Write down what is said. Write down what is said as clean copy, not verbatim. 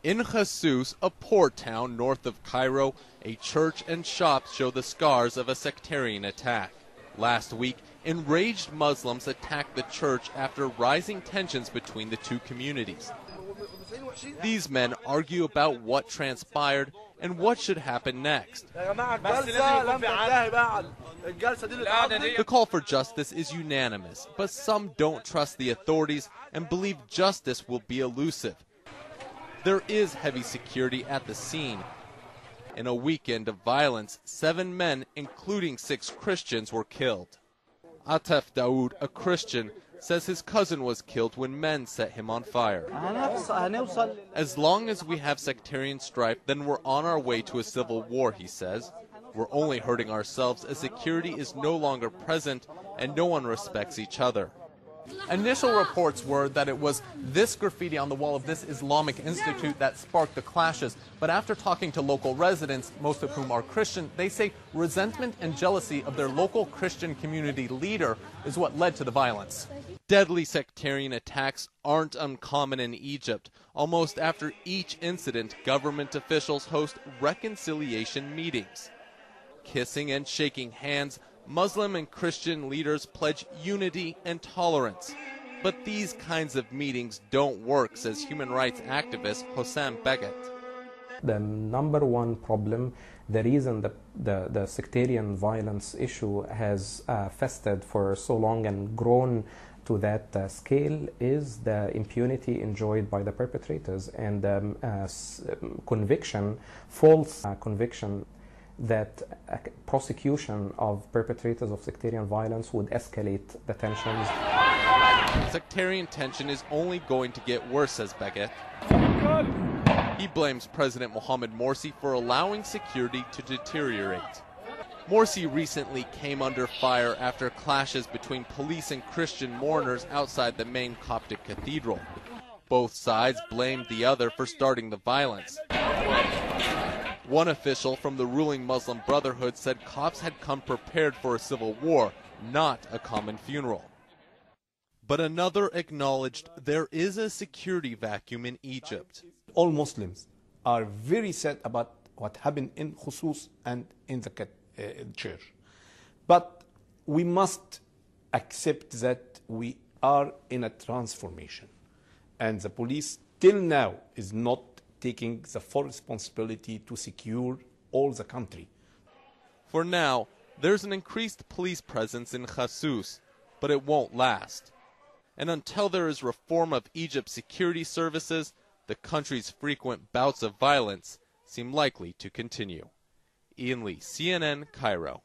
In Jesus, a poor town north of Cairo, a church and shops show the scars of a sectarian attack. Last week, enraged Muslims attacked the church after rising tensions between the two communities. These men argue about what transpired and what should happen next. The call for justice is unanimous, but some don't trust the authorities and believe justice will be elusive. There is heavy security at the scene. In a weekend of violence, 7 men, including 6 Christians, were killed. Atef Daoud, a Christian, says his cousin was killed when men set him on fire. As long as we have sectarian strife, then we're on our way to a civil war, he says. We're only hurting ourselves as security is no longer present and no one respects each other. Initial reports were that it was this graffiti on the wall of this Islamic institute that sparked the clashes. But after talking to local residents, most of whom are Christian, they say resentment and jealousy of their local Christian community leader is what led to the violence. Deadly sectarian attacks aren't uncommon in Egypt. Almost after each incident, government officials host reconciliation meetings. Kissing and shaking hands, Muslim and Christian leaders pledge unity and tolerance. But these kinds of meetings don't work, says human rights activist Hossam Beget. The number one problem, the reason the sectarian violence issue has festered for so long and grown to that scale is the impunity enjoyed by the perpetrators and conviction, false conviction that prosecution of perpetrators of sectarian violence would escalate the tensions. Sectarian tension is only going to get worse, says Beget. He blames President Mohamed Morsi for allowing security to deteriorate. Morsi recently came under fire after clashes between police and Christian mourners outside the main Coptic cathedral. Both sides blamed the other for starting the violence. One official from the ruling Muslim Brotherhood said Copts had come prepared for a civil war, not a common funeral. But another acknowledged there is a security vacuum in Egypt. All Muslims are very sad about what happened in Khusus and in the church. But we must accept that we are in a transformation. And the police till now is not taking the full responsibility to secure all the country. For now, there's an increased police presence in Jesus, but it won't last. And until there is reform of Egypt's security services, the country's frequent bouts of violence seem likely to continue. Ian Lee, CNN, Cairo.